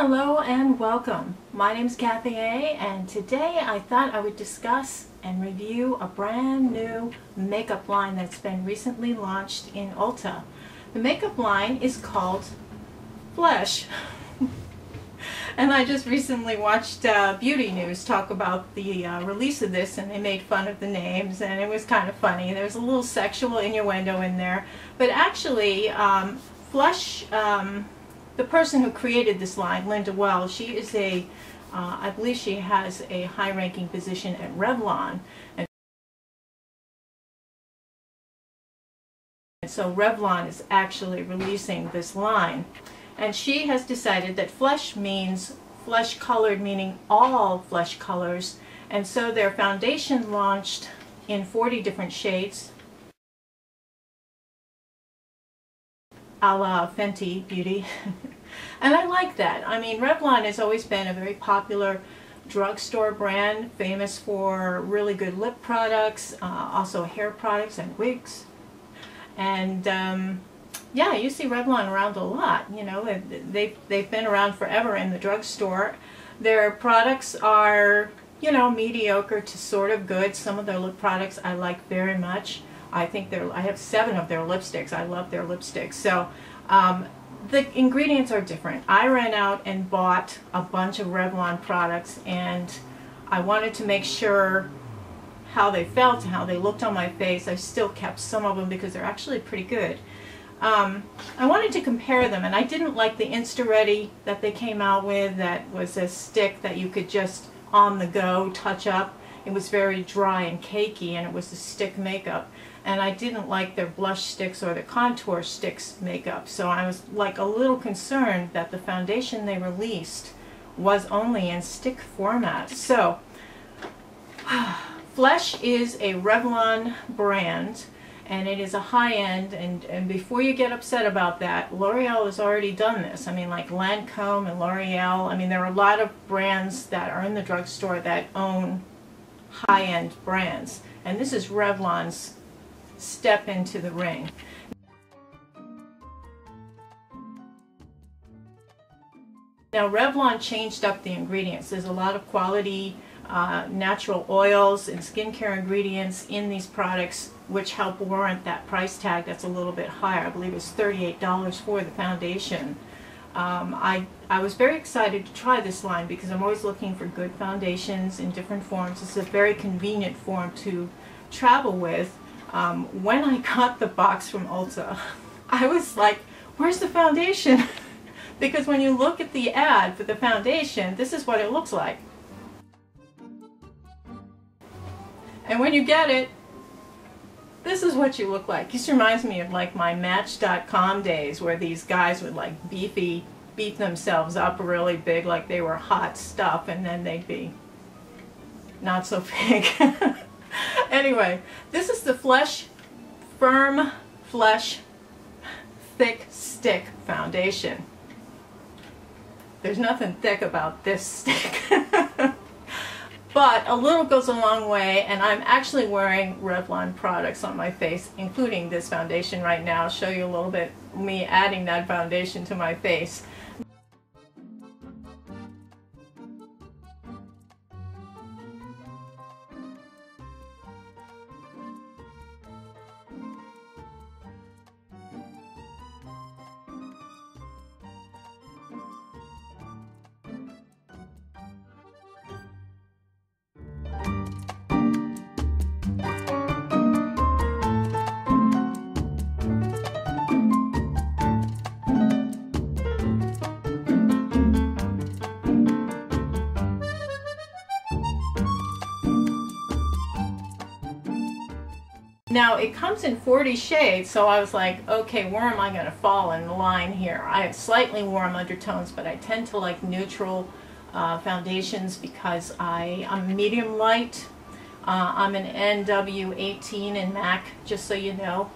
Hello and welcome. My name is Kathy A, and today I thought I would discuss and review a brand new makeup line that's been recently launched in Ulta. The makeup line is called Flesh. And I just recently watched Beauty News talk about the release of this, and they made fun of the names, and it was kind of funny. There's a little sexual innuendo in there, but actually Flesh, the person who created this line, Linda Wells, she is I believe she has a high-ranking position at Revlon. And so Revlon is actually releasing this line. And she has decided that flesh means flesh-colored, meaning all flesh colors. And so their foundation launched in 40 different shades, a la Fenty Beauty. And I like that. I mean, Revlon has always been a very popular drugstore brand, famous for really good lip products, also hair products and wigs. And yeah, you see Revlon around a lot. You know, they've been around forever in the drugstore. Their products are, you know, mediocre to sort of good. Some of their lip products I like very much. I have 7 of their lipsticks. I love their lipsticks. So the ingredients are different. I ran out and bought a bunch of Revlon products, and I wanted to make sure how they felt and how they looked on my face. I still kept some of them because they're actually pretty good. I wanted to compare them, and I didn't like the Insta-Ready that they came out with. That was a stick that you could just on the go touch up. It was very dry and cakey, and it was a stick makeup. And I didn't like their blush sticks or the contour sticks makeup, so I was like a little concerned that the foundation they released was only in stick format. So Flesh is a Revlon brand, and it is a high-end, and before you get upset about that, L'Oreal has already done this. I mean, like Lancome and L'Oreal, I mean, there are a lot of brands that are in the drugstore that own high-end brands, and this is Revlon's step into the ring. Now Revlon changed up the ingredients. There's a lot of quality natural oils and skincare ingredients in these products which help warrant that price tag that's a little bit higher. I believe it's $38 for the foundation. I was very excited to try this line because I'm always looking for good foundations in different forms. It's a very convenient form to travel with. When I got the box from Ulta, I was like, where's the foundation? Because when you look at the ad for the foundation, this is what it looks like. And when you get it, this is what you look like. This reminds me of like my Match.com days, where these guys would like beat themselves up really big like they were hot stuff, and then they'd be not so big. Anyway, this is the Flesh Firm Flesh Thick Stick Foundation. There's nothing thick about this stick. But a little goes a long way, and I'm actually wearing Revlon products on my face, including this foundation right now. I'll show you a little bit me adding that foundation to my face. Now it comes in 40 shades, so I was like, okay, where am I going to fall in the line here? I have slightly warm undertones, but I tend to like neutral foundations because I'm medium light. I'm an NW18 in MAC, just so you know.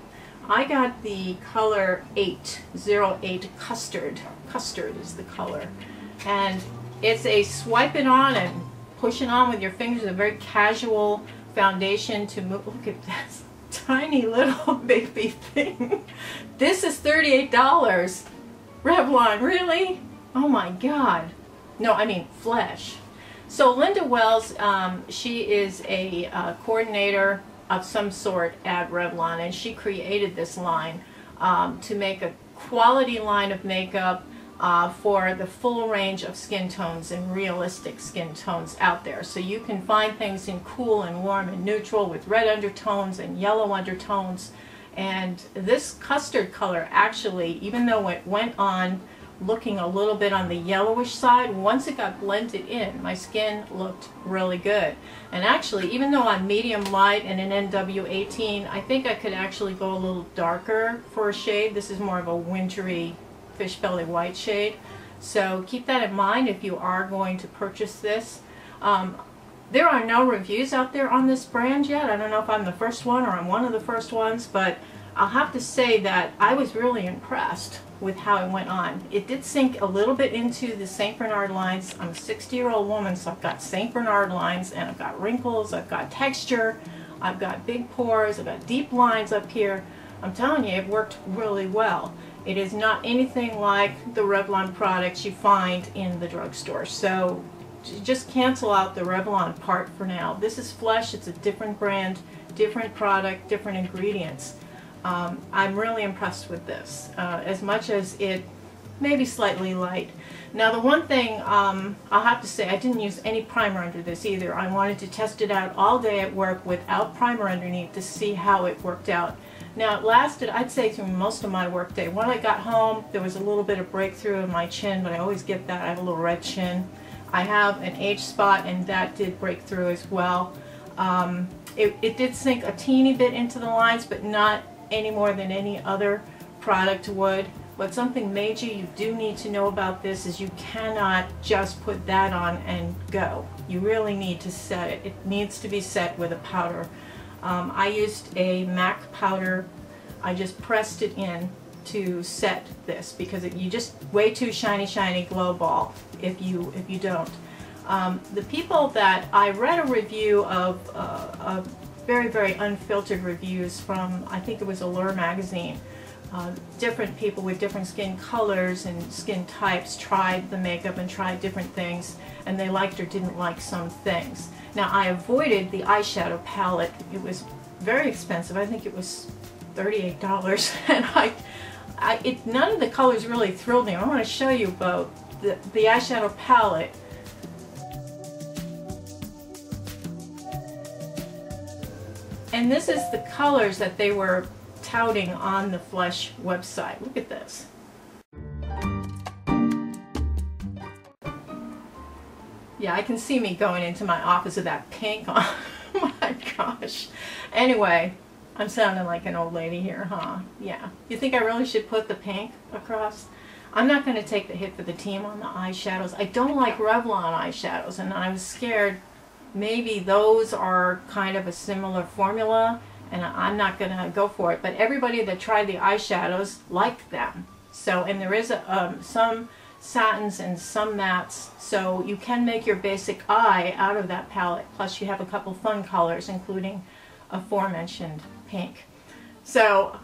I got the color 808 Custard. Custard is the color. And it's a swipe it on and push it on with your fingers, a very casual foundation to move. Look at this tiny little baby thing. This is $38. Revlon, really? Oh my God. No, I mean Flesh. So Linda Wells, she is a coordinator of some sort at Revlon, and she created this line to make a quality line of makeup for the full range of skin tones and realistic skin tones out there. So you can find things in cool and warm and neutral with red undertones and yellow undertones. And this custard color actually, even though it went on looking a little bit on the yellowish side, once it got blended in, my skin looked really good. And actually, even though I'm medium light and an NW18, I think I could actually go a little darker for a shade. This is more of a wintry fish belly white shade. So keep that in mind if you are going to purchase this. There are no reviews out there on this brand yet. I don't know if I'm the first one or I'm one of the first ones, but I'll have to say that I was really impressed with how it went on. It did sink a little bit into the St. Bernard lines. I'm a 60-year-old woman, so I've got St. Bernard lines, and I've got wrinkles, I've got texture, I've got big pores, I've got deep lines up here. I'm telling you, it worked really well. It is not anything like the Revlon products you find in the drugstore. So just cancel out the Revlon part for now. This is Flesh. It's a different brand, different product, different ingredients. I'm really impressed with this, as much as it may be slightly light. Now the one thing I'll have to say, I didn't use any primer under this either. I wanted to test it out all day at work without primer underneath to see how it worked out. Now it lasted, I'd say, through most of my work day. When I got home, there was a little bit of breakthrough in my chin, but I always get that. I have a little red chin. I have an age spot, and that did break through as well. It did sink a teeny bit into the lines, but not any more than any other product would. But something major you do need to know about this is you cannot just put that on and go. You really need to set it. It needs to be set with a powder. I used a MAC powder. I just pressed it in to set this because you just way too shiny glow ball if you don't. The people that I read a review of very unfiltered reviews from, I think it was Allure magazine. Different people with different skin colors and skin types tried the makeup and tried different things, and they liked or didn't like some things. Now I avoided the eyeshadow palette. It was very expensive. I think it was $38, and none of the colors really thrilled me. I want to show you about the eyeshadow palette. And this is the colors that they were touting on the Flesh website. Look at this. Yeah, I can see me going into my office with that pink on. Oh my gosh. Anyway, I'm sounding like an old lady here, huh? Yeah. You think I really should put the pink across? I'm not going to take the hit for the team on the eyeshadows. I don't like Revlon eyeshadows, and I was scared maybe those are kind of a similar formula, and I'm not going to go for it. But everybody that tried the eyeshadows liked them. So, and there is some satins and some mattes, so you can make your basic eye out of that palette. Plus you have a couple fun colors, including aforementioned pink. So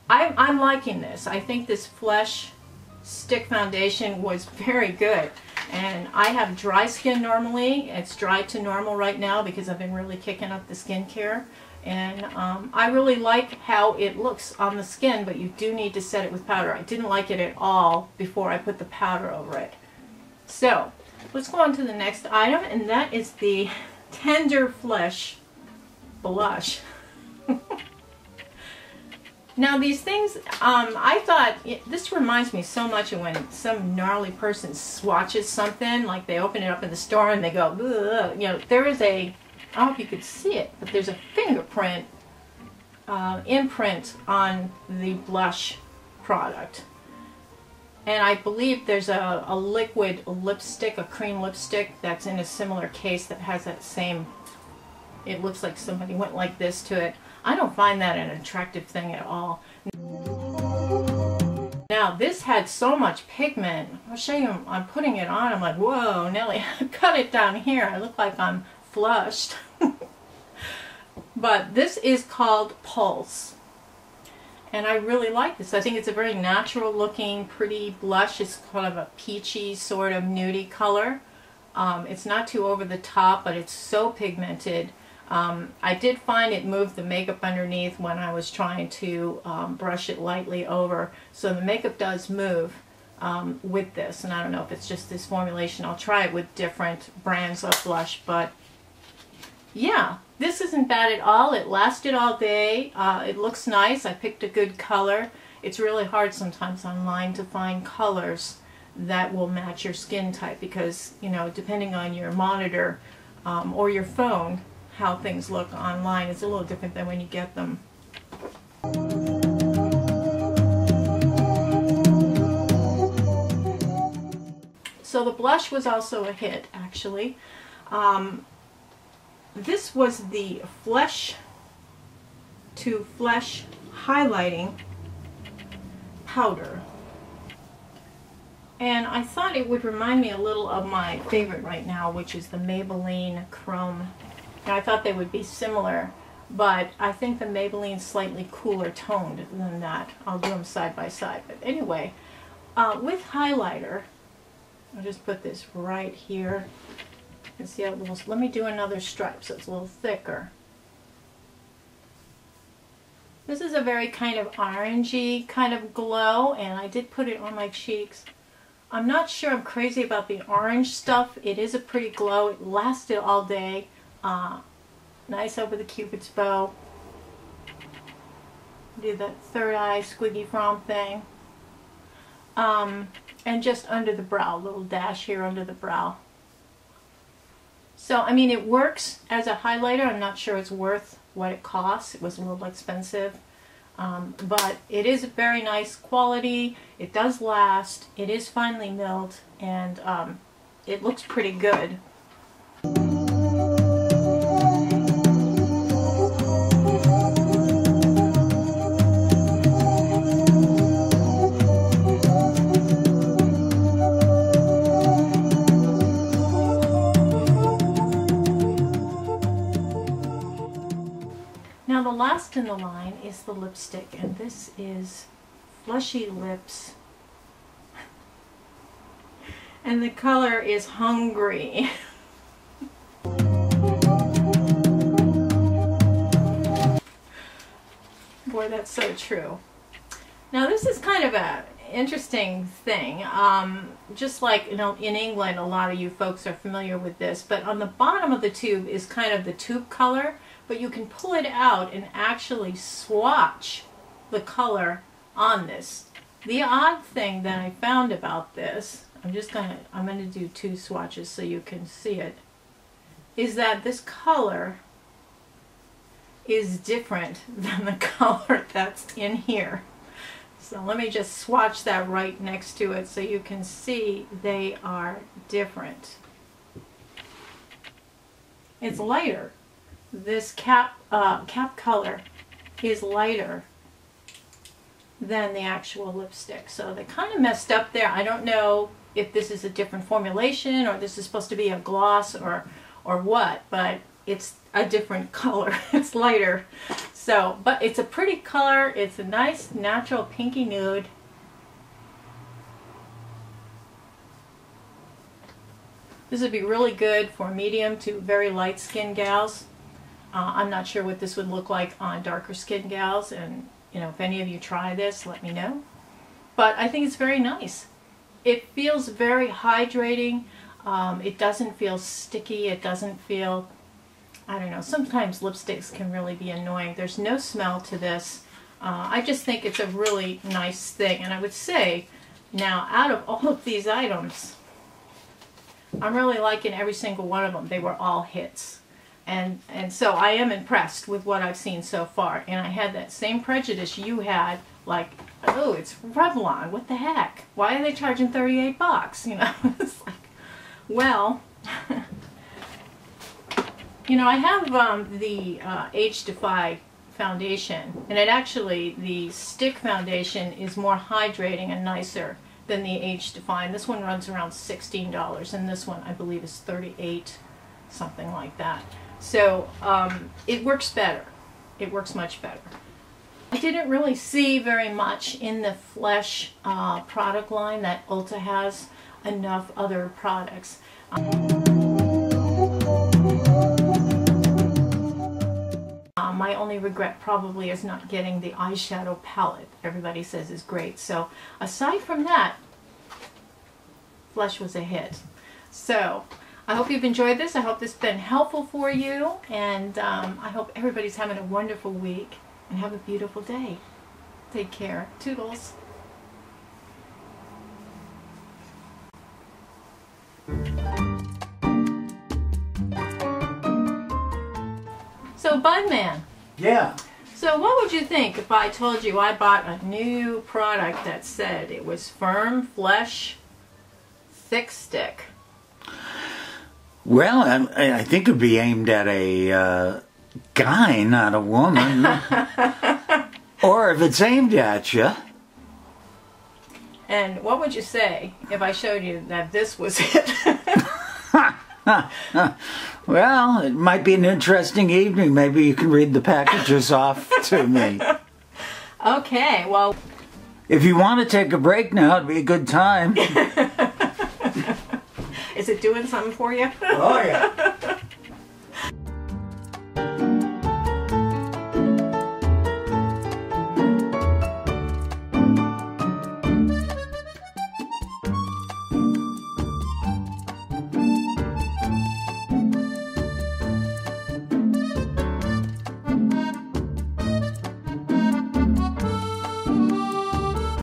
I'm liking this. I think this Flesh stick foundation was very good. And I have dry skin normally. It's dry to normal right now because I've been really kicking up the skincare. And I really like how it looks on the skin, but you do need to set it with powder. I didn't like it at all before I put the powder over it. So let's go on to the next item, and that is the Tender Flesh Blush. Now these things, I thought, this reminds me so much of when some gnarly person swatches something, like they open it up in the store and they go, ugh. You know, there is a, I don't know if you could see it, but there's a fingerprint imprint on the blush product. And I believe there's a liquid lipstick, a cream lipstick, that's in a similar case that has that same, it looks like somebody went like this to it. I don't find that an attractive thing at all. Now this had so much pigment. I'll show you, I'm putting it on, I'm like, whoa, Nelly, cut it down here. I look like I'm flushed. But this is called Pulse. And I really like this. I think it's a very natural looking, pretty blush. It's kind of a peachy sort of nudie color. It's not too over the top, but it's so pigmented. I did find it moved the makeup underneath when I was trying to brush it lightly over. So the makeup does move with this. And I don't know if it's just this formulation. I'll try it with different brands of blush. But yeah, this isn't bad at all. It lasted all day. It looks nice. I picked a good color. It's really hard sometimes online to find colors that will match your skin type because, you know, depending on your monitor or your phone, how things look online is a little different than when you get them. So the blush was also a hit, actually. This was the Flesh to Flesh Highlighting Powder. And I thought it would remind me a little of my favorite right now, which is the Maybelline Chrome. And I thought they would be similar, but I think the Maybelline's slightly cooler toned than that. I'll do them side by side. But anyway, with highlighter, I'll just put this right here. And see how it little, let me do another stripe so it's a little thicker. This is a very kind of orangey kind of glow, and I did put it on my cheeks. I'm not sure I'm crazy about the orange stuff. It is a pretty glow. It lasted all day. Nice over the Cupid's bow. Do that third eye squiggy from thing. And just under the brow, a little dash here under the brow. So, I mean, it works as a highlighter. I'm not sure it's worth what it costs. It was a little expensive. But it is very nice quality. It does last. It is finely milled. And it looks pretty good. Now the last in the line is the lipstick, and this is Fleshy Lips. And the color is Hungry. Boy, that's so true. Now this is kind of a interesting thing. Just like, you know, in England, a lot of you folks are familiar with this, but on the bottom of the tube is kind of the tube color, but you can pull it out and actually swatch the color on this. The odd thing that I found about this, I'm gonna do two swatches so you can see it, is that this color is different than the color that's in here. So let me just swatch that right next to it so you can see they are different. It's lighter. This cap color is lighter than the actual lipstick. So they kind of messed up there. I don't know if this is a different formulation or this is supposed to be a gloss or what, but it's a different color. It's lighter. So, but it's a pretty color. It's a nice natural pinky nude. This would be really good for medium to very light skin gals. I'm not sure what this would look like on darker skin gals, and you know, if any of you try this, let me know. But I think it's very nice. It feels very hydrating. It doesn't feel sticky. It doesn't feel, I don't know, sometimes lipsticks can really be annoying. There's no smell to this. I just think it's a really nice thing. And I would say, now, out of all of these items, I'm really liking every single one of them. They were all hits. And so I am impressed with what I've seen so far. And I had that same prejudice you had, like, oh, it's Revlon, what the heck? Why are they charging 38 bucks? You know, it's like, well, you know, I have the Age Defy foundation, and it actually, the stick foundation is more hydrating and nicer than the Age Defy. And this one runs around $16, and this one I believe is $38, something like that. So it works better. It works much better. I didn't really see very much in the Flesh product line that Ulta has enough other products. My only regret probably is not getting the eyeshadow palette. Everybody says is great. So aside from that, Flesh was a hit. So I hope you've enjoyed this. I hope this has been helpful for you. And I hope everybody's having a wonderful week and have a beautiful day. Take care. Toodles. So Budman. Yeah. So what would you think if I told you I bought a new product that said it was Firm Flesh Thick Stick? Well, I think it would be aimed at a guy, not a woman. Or if it's aimed at you. And what would you say if I showed you that this was it? Well, it might be an interesting evening. Maybe you can read the packages off to me. Okay, well... If you want to take a break now, it'd be a good time. Is it doing something for you? Oh, yeah.